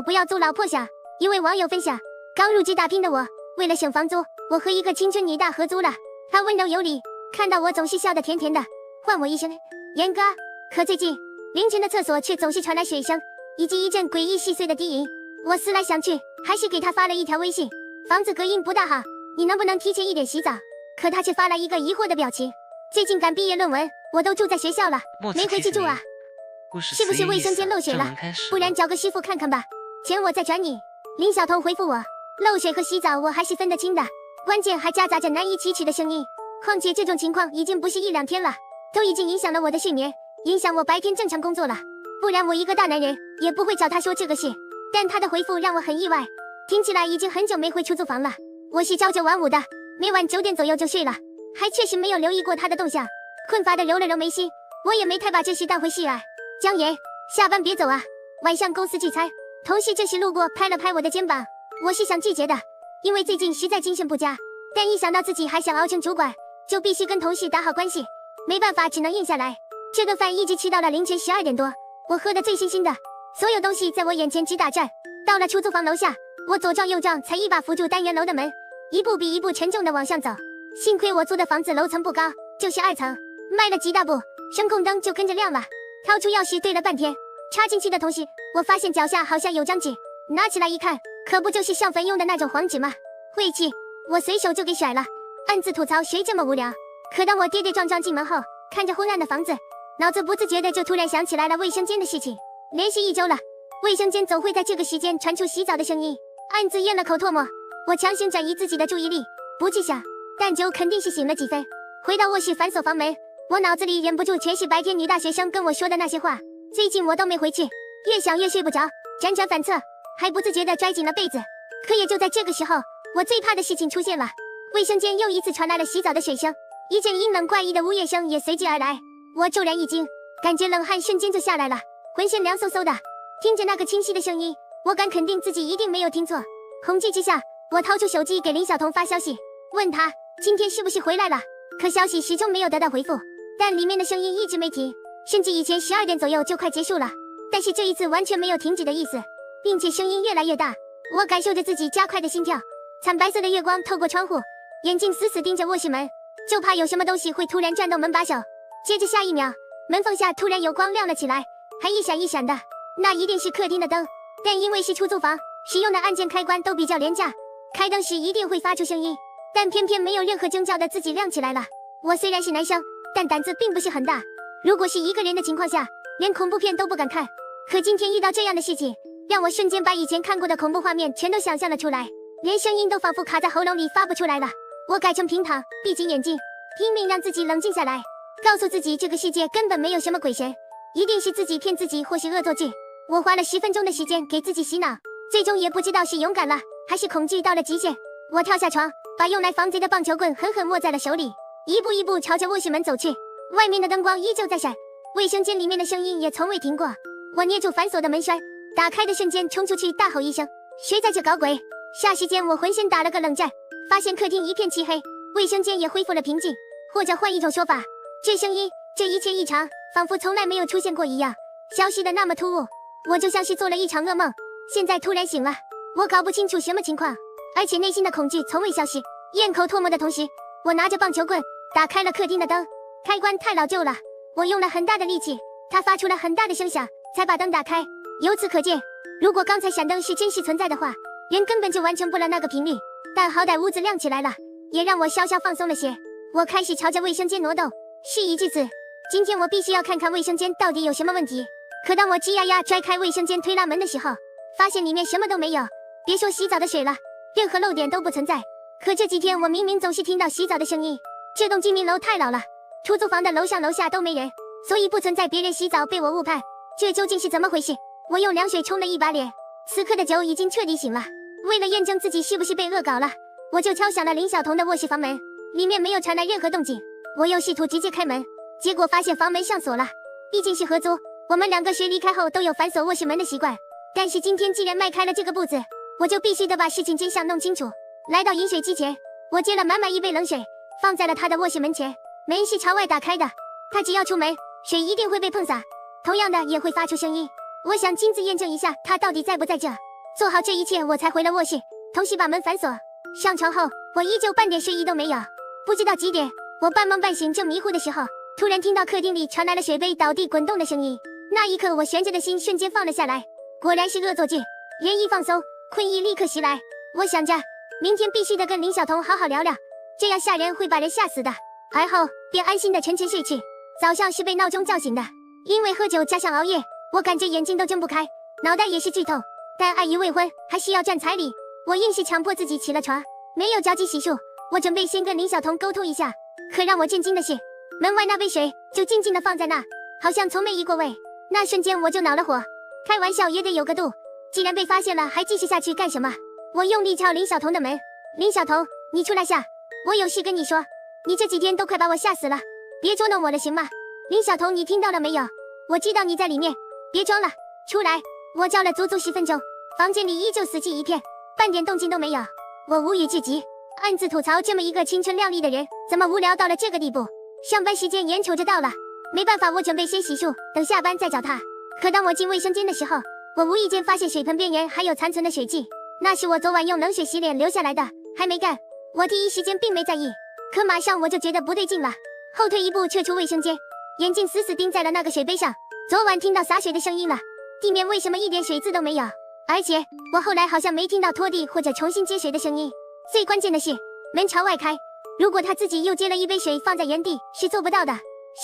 不要租老破小。一位网友分享，刚入职打拼的我，为了省房租，我和一个青春女大合租了。她温柔有礼，看到我总是笑得甜甜的，唤我一声严哥。可最近凌晨的厕所却总是传来水声，以及一阵诡异细碎的低吟。我思来想去，还是给她发了一条微信：房子隔音不大好，你能不能提前一点洗澡？可她却发来一个疑惑的表情。最近赶毕业论文，我都住在学校了，没回去住啊。是不是卫生间漏水了？不然找个师傅看看吧，钱我再转你。林晓彤回复我，漏水和洗澡我还是分得清的，关键还夹杂着难以启齿的声音。况且这种情况已经不是1、2天了，都已经影响了我的睡眠，影响我白天正常工作了。不然我一个大男人也不会找他说这个事。但他的回复让我很意外，听起来已经很久没回出租房了。我是朝9晚5的，每晚9点左右就睡了，还确实没有留意过他的动向，困乏的揉了揉眉心，我也没太把这事当回事啊。姜言，下班别走啊，晚上公司聚餐。同事这时路过拍了拍我的肩膀，我是想拒绝的，因为最近实在精神不佳，但一想到自己还想熬成主管，就必须跟同事打好关系，没办法只能应下来。这顿饭一直吃到了凌晨12点多，我喝得醉醺醺的，所有东西在我眼前直打转。到了出租房楼下，我左撞右撞，才一把扶住单元楼的门，一步比一步沉重地往上走。幸亏我租的房子楼层不高，就是2层，迈了几大步，声控灯就跟着亮了。掏出钥匙对了半天，插进去的同时，我发现脚下好像有张纸，拿起来一看，可不就是上坟用的那种黄纸吗？晦气，我随手就给甩了，暗自吐槽谁这么无聊。可当我跌跌撞撞进门后，看着昏暗的房子，脑子不自觉的就突然想起来了卫生间的事情。连续1周了，卫生间总会在这个时间传出洗澡的声音，暗自咽了口唾沫。我强行转移自己的注意力，不去想，但酒肯定是醒了几分。回到卧室反锁房门，我脑子里忍不住全是白天女大学生跟我说的那些话，最近我都没回去，越想越睡不着，辗转反侧，还不自觉地拽紧了被子。可也就在这个时候，我最怕的事情出现了，卫生间又一次传来了洗澡的水声，一阵阴冷怪异的呜咽声也随之而来。我骤然一惊，感觉冷汗瞬间就下来了，浑身凉飕飕的。听着那个清晰的声音，我敢肯定自己一定没有听错。恐惧之下，我掏出手机给林晓彤发消息，问她今天是不是回来了。可消息始终没有得到回复，但里面的声音一直没停，甚至以前12点左右就快结束了，但是这一次完全没有停止的意思，并且声音越来越大。我感受着自己加快的心跳，惨白色的月光透过窗户，眼睛死死盯着卧室门，就怕有什么东西会突然转动门把手。接着下一秒，门缝下突然有光亮了起来，还一闪一闪的，那一定是客厅的灯。但因为是出租房，使用的按键开关都比较廉价，开灯时一定会发出声音，但偏偏没有任何征兆的自己亮起来了。我虽然是男生，但胆子并不是很大，如果是一个人的情况下，连恐怖片都不敢看。可今天遇到这样的事情，让我瞬间把以前看过的恐怖画面全都想象了出来，连声音都仿佛卡在喉咙里发不出来了。我改成平躺，闭紧眼睛，拼命让自己冷静下来，告诉自己这个世界根本没有什么鬼神，一定是自己骗自己或是恶作剧。我花了10分钟的时间给自己洗脑，最终也不知道是勇敢了还是恐惧到了极限。我跳下床，把用来防贼的棒球棍狠狠握在了手里，一步一步朝着卧室门走去。外面的灯光依旧在闪，卫生间里面的声音也从未停过。我捏住反锁的门栓，打开的瞬间冲出去大吼一声，谁在这搞鬼？霎时间我浑身打了个冷战，发现客厅一片漆黑，卫生间也恢复了平静。或者换一种说法，这声音，这一切异常仿佛从来没有出现过一样，消失的那么突兀，我就像是做了一场噩梦，现在突然醒了，我搞不清楚什么情况，而且内心的恐惧从未消失。咽口唾沫的同时，我拿着棒球棍打开了客厅的灯，开关太老旧了，我用了很大的力气，它发出了很大的声响，才把灯打开。由此可见，如果刚才闪灯是真实存在的话，人根本就完成不了那个频率。但好歹屋子亮起来了，也让我稍稍放松了些。我开始朝着卫生间挪动，事已至此，今天我必须要看看卫生间到底有什么问题。可当我吱呀呀拽开卫生间推拉门的时候，发现里面什么都没有，别说洗澡的水了，任何漏点都不存在。可这几天我明明总是听到洗澡的声音，这栋居民楼太老了，出租房的楼上楼下都没人，所以不存在别人洗澡被我误判。这究竟是怎么回事？我用凉水冲了一把脸，此刻的酒已经彻底醒了。为了验证自己是不是被恶搞了，我就敲响了林晓彤的卧室房门，里面没有传来任何动静。我又试图直接开门，结果发现房门上锁了。毕竟是合租，我们2个谁离开后都有反锁卧室门的习惯，但是今天既然迈开了这个步子，我就必须得把事情真相弄清楚。来到饮水机前，我接了满满一杯冷水，放在了他的卧室门前。门是朝外打开的，他只要出门，水一定会被碰洒，同样的也会发出声音。我想亲自验证一下他到底在不在这。做好这一切，我才回了卧室，同时把门反锁。上床后，我依旧半点睡意都没有。不知道几点，我半梦半醒正迷糊的时候，突然听到客厅里传来了水杯倒地滚动的声音。那一刻，我悬着的心瞬间放了下来。果然是恶作剧，人一放松，困意立刻袭来。我想着，明天必须得跟林晓彤好好聊聊，这样吓人会把人吓死的。而后便安心的沉沉睡去。早上是被闹钟叫醒的，因为喝酒加上熬夜，我感觉眼睛都睁不开，脑袋也是剧痛。但碍于未婚，还需要占彩礼，我硬是强迫自己起了床，没有着急洗漱。我准备先跟林晓彤沟通一下，可让我震惊的是，门外那杯水就静静的放在那，好像从没移过味。那瞬间我就恼了火，开玩笑也得有个度，既然被发现了，还继续下去干什么？我用力敲林晓彤的门，林晓彤，你出来下，我有事跟你说。你这几天都快把我吓死了，别捉弄我了行吗？林晓彤，你听到了没有？我知道你在里面，别装了，出来！我叫了足足10分钟，房间里依旧死寂一片，半点动静都没有。我无语至极，暗自吐槽这么一个青春靓丽的人，怎么无聊到了这个地步？上班时间眼瞅着到了，没办法，我准备先洗漱，等下班再找他。可当我进卫生间的时候，我无意间发现水盆边缘还有残存的水迹，那是我昨晚用冷水洗脸留下来的，还没干。我第一时间并没在意，可马上我就觉得不对劲了，后退一步撤出卫生间，眼睛死死盯在了那个水杯上。昨晚听到洒水的声音了，地面为什么一点水渍都没有？而且我后来好像没听到拖地或者重新接水的声音。最关键的是，门朝外开，如果他自己又接了一杯水放在原地，是做不到的。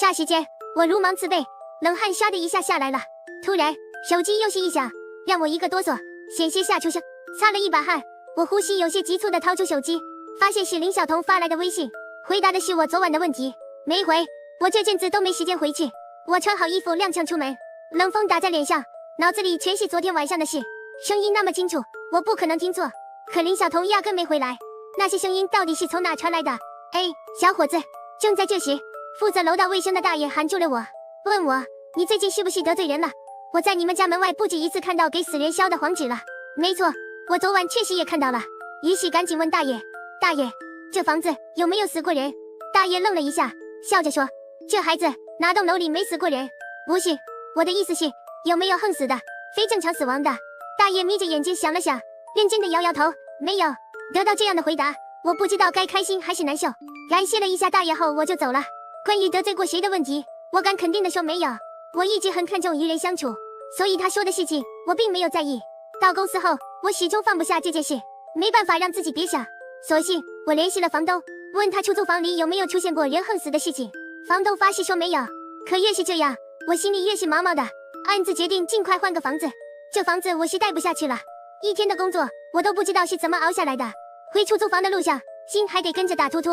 霎时间，我如芒刺背，冷汗唰的一下下来了。突然，手机又是一响，让我一个哆嗦，险些吓出声，擦了一把汗。我呼吸有些急促的掏出手机，发现是林晓彤发来的微信，回答的是我昨晚的问题。没回，我这阵子都没时间回去。我穿好衣服踉跄出门，冷风打在脸上，脑子里全是昨天晚上的事，声音那么清楚，我不可能听错。可林晓彤压根没回来，那些声音到底是从哪传来的？哎，小伙子！正在这时，负责楼道卫生的大爷喊住了我，问我，你最近是不是得罪人了？我在你们家门外不止一次看到给死人烧的黄纸了。没错，我昨晚确实也看到了。于是赶紧问大爷，大爷，这房子有没有死过人？大爷愣了一下，笑着说，这孩子哪栋楼里没死过人？不是，我的意思是有没有横死的，非正常死亡的。大爷眯着眼睛想了想，认真的摇摇头，没有。得到这样的回答，我不知道该开心还是难受。感谢了一下大爷后，我就走了。关于得罪过谁的问题，我敢肯定的说没有。我一直很看重与人相处，所以他说的事情我并没有在意。到公司后，我始终放不下这件事，没办法让自己别想，索性我联系了房东，问他出租房里有没有出现过人横死的事情。房东发誓说没有。可越是这样，我心里越是毛毛的，暗自决定尽快换个房子。这房子我是待不下去了，一天的工作我都不知道是怎么熬下来的。回出租房的路上，心还得跟着打突突。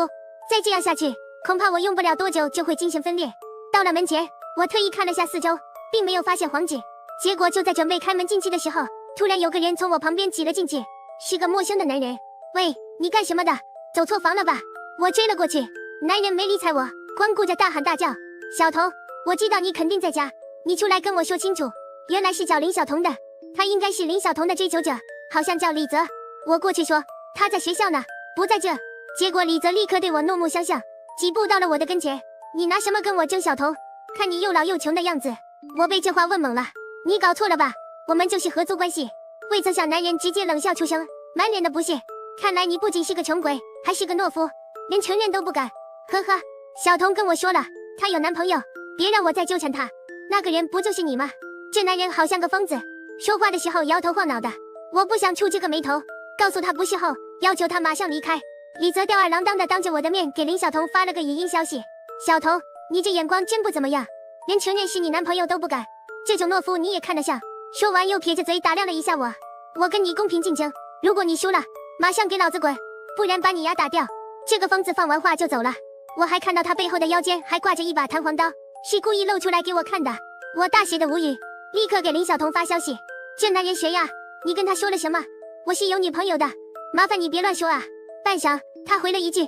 再这样下去，恐怕我用不了多久就会精神分裂。到了门前，我特意看了下四周，并没有发现黄纸。结果就在准备开门进去的时候，突然有个人从我旁边挤了进去，是个陌生的男人。喂，你干什么的？走错房了吧？我追了过去，男人没理睬我，光顾着大喊大叫，小童，我知道你肯定在家，你出来跟我说清楚。原来是找林晓彤的，他应该是林晓彤的追求者，好像叫李泽。我过去说他在学校呢，不在这。结果李泽立刻对我怒目相向，几步到了我的跟前，你拿什么跟我争晓彤？看你又老又穷的样子。我被这话问懵了，你搞错了吧？我们就是合租关系。未曾想男人直接冷笑出声，满脸的不屑。看来你不仅是个穷鬼，还是个懦夫，连承认都不敢。呵呵，小童跟我说了，她有男朋友，别让我再纠缠她。那个人不就是你吗？这男人好像个疯子，说话的时候摇头晃脑的。我不想触这个眉头，告诉他不是后，要求他马上离开。李泽吊儿郎当的当着我的面给林晓彤发了个语音消息，小童，你这眼光真不怎么样，连承认是你男朋友都不敢，这种懦夫你也看得上。说完又撇着嘴打量了一下我，我跟你公平竞争，如果你输了，马上给老子滚，不然把你牙打掉。这个疯子放完话就走了，我还看到他背后的腰间还挂着一把弹簧刀，是故意露出来给我看的。我大写的无语，立刻给林晓彤发消息，这男人谁呀？你跟他说了什么？我是有女朋友的，麻烦你别乱说啊。半晌，他回了一句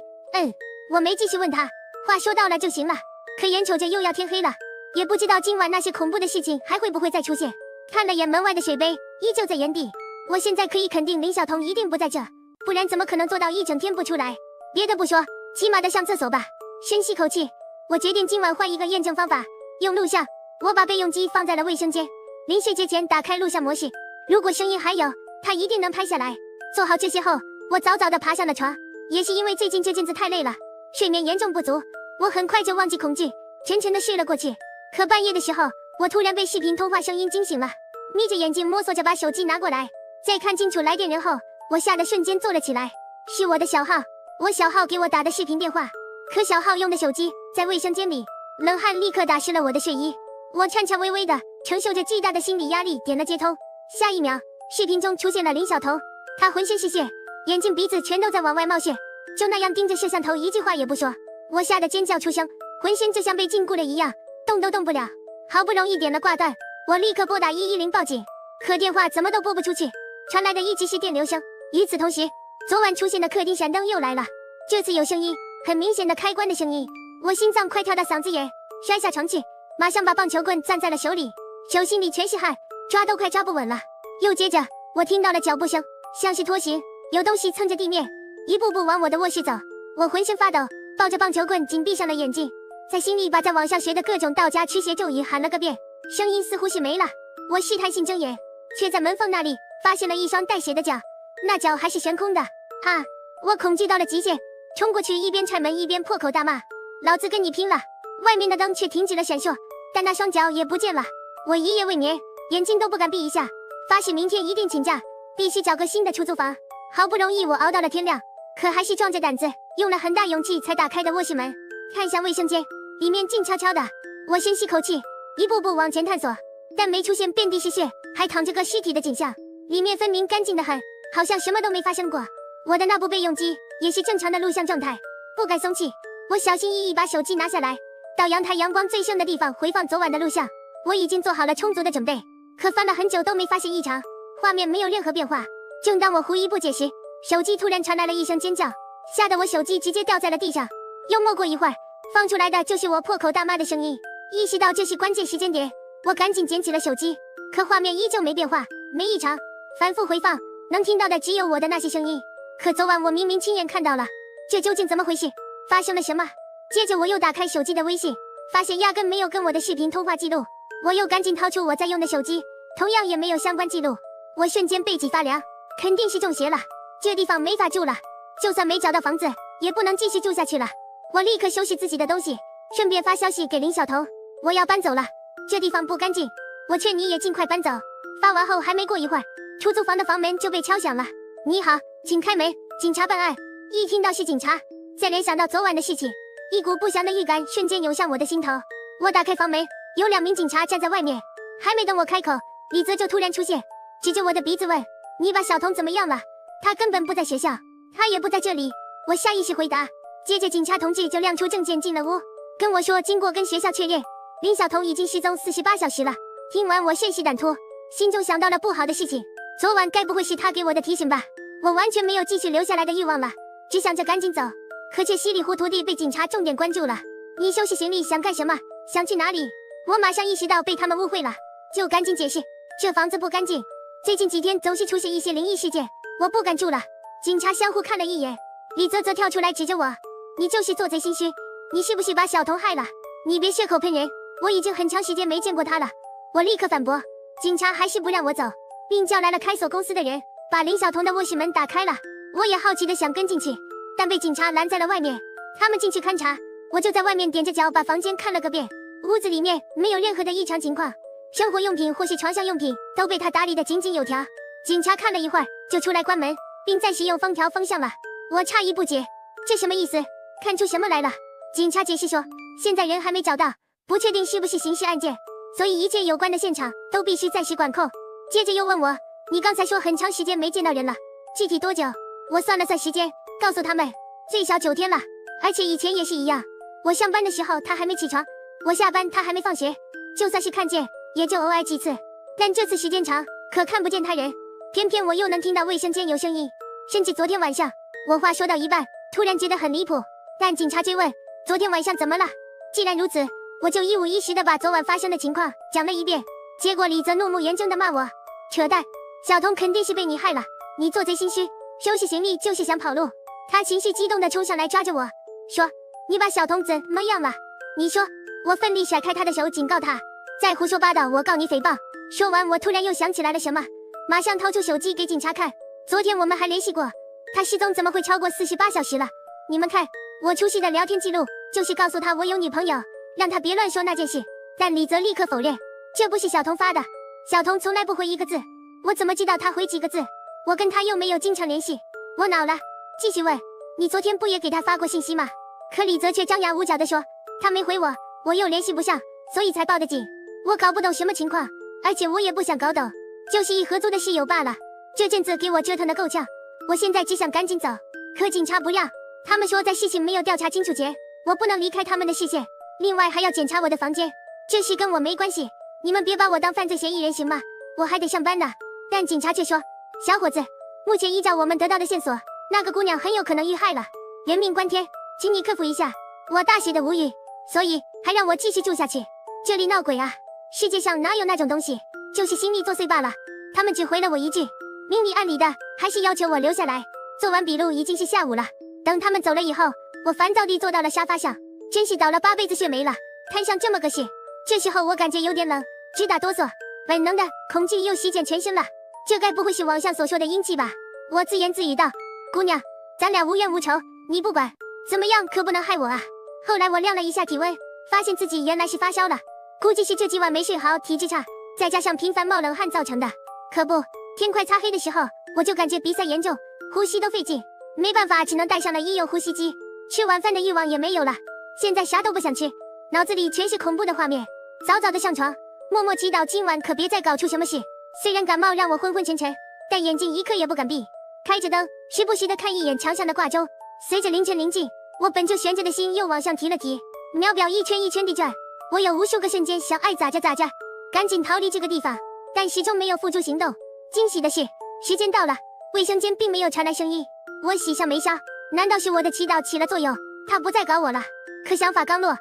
我没继续问他，话说到了就行了。可眼瞅着又要天黑了，也不知道今晚那些恐怖的事情还会不会再出现。看了眼门外的水杯，依旧在原地。我现在可以肯定林晓彤一定不在这，不然怎么可能做到一整天不出来？别的不说，起码得上厕所吧。深吸口气，我决定今晚换一个验证方法，用录像。我把备用机放在了卫生间，临睡之前打开录像模式，如果声音还有，他一定能拍下来。做好这些后，我早早地爬上了床。也是因为最近这阵子太累了，睡眠严重不足，我很快就忘记恐惧，沉沉地睡了过去。可半夜的时候，我突然被视频通话声音惊醒了，眯着眼睛摸索着把手机拿过来，在看清楚来电人后，我吓得瞬间坐了起来。是我的小号，我小号给我打的视频电话。可小号用的手机在卫生间里，冷汗立刻打湿了我的睡衣。我颤颤巍巍的承受着巨大的心理压力点了接通。下一秒，视频中出现了林晓彤，她浑身是血，眼睛鼻子全都在往外冒血，就那样盯着摄像头，一句话也不说。我吓得尖叫出声，浑身就像被禁锢了一样，动都动不了。好不容易点了挂断，我立刻拨打110报警，可电话怎么都拨不出去，传来的一直是电流声。与此同时，昨晚出现的客厅闪灯又来了，这次有声音，很明显的开关的声音。我心脏快跳到嗓子眼，摔下床去，马上把棒球棍攥在了手里，手心里全是汗，抓都快抓不稳了。又接着，我听到了脚步声，像是拖行，有东西蹭着地面，一步步往我的卧室走。我浑身发抖，抱着棒球棍紧闭上了眼睛，在心里把在网上学的各种道家驱邪咒语喊了个遍，声音似乎是没了。我试探性睁眼，却在门缝那里发现了一双带血的脚，那脚还是悬空的。啊！我恐惧到了极限，冲过去一边踹门一边破口大骂：老子跟你拼了！外面的灯却停止了闪烁，但那双脚也不见了。我一夜未眠，眼睛都不敢闭一下，发誓明天一定请假，必须找个新的出租房。好不容易我熬到了天亮，可还是壮着胆子，用了很大勇气才打开的卧室门，看向卫生间，里面静悄悄的。我深吸口气，一步步往前探索，但没出现遍地是血还躺着个尸体的景象，里面分明干净得很，好像什么都没发生过。我的那部备用机也是正常的录像状态，不敢松气。我小心翼翼把手机拿下来，到阳台阳光最盛的地方回放昨晚的录像。我已经做好了充足的准备，可翻了很久都没发现异常，画面没有任何变化。正当我狐疑不解时，手机突然传来了一声尖叫，吓得我手机直接掉在了地上。又没过一会儿，放出来的就是我破口大骂的声音。意识到这是关键时间点，我赶紧捡起了手机，可画面依旧没变化，没异常。反复回放，能听到的只有我的那些声音。可昨晚我明明亲眼看到了，这究竟怎么回事？发生了什么？接着我又打开手机的微信，发现压根没有跟我的视频通话记录。我又赶紧掏出我在用的手机，同样也没有相关记录。我瞬间背脊发凉，肯定是中邪了，这地方没法住了，就算没找到房子，也不能继续住下去了。我立刻收拾自己的东西，顺便发消息给林晓彤，我要搬走了，这地方不干净，我劝你也尽快搬走。发完后还没过一会儿，出租房的房门就被敲响了。你好，请开门，警察办案。一听到是警察，再联想到昨晚的事情，一股不祥的预感瞬间涌上我的心头。我打开房门，有2名警察站在外面，还没等我开口，李泽就突然出现，指着我的鼻子问：你把小彤怎么样了？他根本不在学校，他也不在这里。我下意识回答，接着警察同志就亮出证件进了屋，跟我说经过跟学校确认，林晓彤已经失踪48小时了。听完我甚是胆突，心中想到了不好的事情，昨晚该不会是他给我的提醒吧？我完全没有继续留下来的欲望了，只想着赶紧走，可却稀里糊涂地被警察重点关注了。你收拾行李想干什么？想去哪里？我马上意识到被他们误会了，就赶紧解释，这房子不干净，最近几天总是出现一些灵异事件，我不敢住了。警察相互看了一眼，李泽则跳出来指着我：你就是做贼心虚，你是不是把小童害了？你别血口喷人，我已经很长时间没见过他了。我立刻反驳，警察还是不让我走，并叫来了开锁公司的人，把林晓彤的卧室门打开了。我也好奇的想跟进去，但被警察拦在了外面。他们进去勘察，我就在外面踮着脚把房间看了个遍。屋子里面没有任何的异常情况，生活用品或是床上用品都被他打理得井井有条。警察看了一会儿就出来关门，并暂时用封条封上了。我诧异不解，这什么意思？看出什么来了？警察解释说，现在人还没找到，不确定是不是刑事案件，所以一切有关的现场都必须暂时管控。接着又问我，你刚才说很长时间没见到人了，具体多久？我算了算时间，告诉他们最少9天了，而且以前也是一样，我上班的时候他还没起床，我下班他还没放学，就算是看见也就偶尔几次，但这次时间长，可看不见他人，偏偏我又能听到卫生间有声音，甚至昨天晚上，我话说到一半，突然觉得很离谱，但警察追问昨天晚上怎么了？既然如此，我就一五一十的把昨晚发生的情况讲了一遍。结果李泽怒目圆睁的骂我，扯淡，小童肯定是被你害了，你做贼心虚，收拾行李就是想跑路。他情绪激动的冲上来抓着我说，你把小童怎么样了？你说。我奋力甩开他的手，警告他，再胡说八道我告你诽谤。说完我突然又想起来了什么，马上掏出手机给警察看。昨天我们还联系过，他失踪怎么会超过48小时了？你们看，我出席的聊天记录，就是告诉他我有女朋友，让他别乱说那件事。但李泽立刻否认，这不是小童发的，小童从来不回一个字，我怎么知道他回几个字？我跟他又没有经常联系。我恼了，继续问，你昨天不也给他发过信息吗？可李泽却张牙舞爪地说，他没回我，我又联系不上，所以才报的警。我搞不懂什么情况，而且我也不想搞懂，就是一合租的室友罢了。这阵子给我折腾得够呛，我现在只想赶紧走，可警察不让，他们说在事情没有调查清楚前，我不能离开他们的视线，另外还要检查我的房间，这事跟我没关系，你们别把我当犯罪嫌疑人行吗？我还得上班呢。但警察却说，小伙子，目前依照我们得到的线索，那个姑娘很有可能遇害了，人命关天，请你克服一下。我大写的无语，所以还让我继续住下去，这里闹鬼啊，世界上哪有那种东西，就是心力作祟罢了。他们只回了我一句，明里暗里的还是要求我留下来。做完笔录已经是下午了，等他们走了以后，我烦躁地坐到了沙发上，真是倒了8辈子血霉了，摊上这么个事。这时候我感觉有点冷，直打哆嗦，本能的恐惧又席卷全身了，这该不会是网上所说的阴气吧？我自言自语道，姑娘，咱俩无冤无仇，你不管，怎么样可不能害我啊。后来我量了一下体温，发现自己原来是发烧了，估计是这几晚没睡好，体质差，再加上频繁冒冷汗造成的。可不，天快擦黑的时候，我就感觉鼻塞严重，呼吸都费劲，没办法，只能带上了医用呼吸机。吃晚饭的欲望也没有了，现在啥都不想吃，脑子里全是恐怖的画面。早早的上床，默默祈祷今晚可别再搞出什么事。虽然感冒让我昏昏沉沉，但眼睛一刻也不敢闭，开着灯，时不时的看一眼墙上的挂钟。随着凌晨临近，我本就悬着的心又往上提了提，秒表一圈一圈地转。我有无数个瞬间想爱咋着咋着，赶紧逃离这个地方，但始终没有付诸行动。惊喜的是，时间到了，卫生间并没有传来声音。我喜上眉梢，难道是我的祈祷起了作用，他不再搞我了？可想法刚落，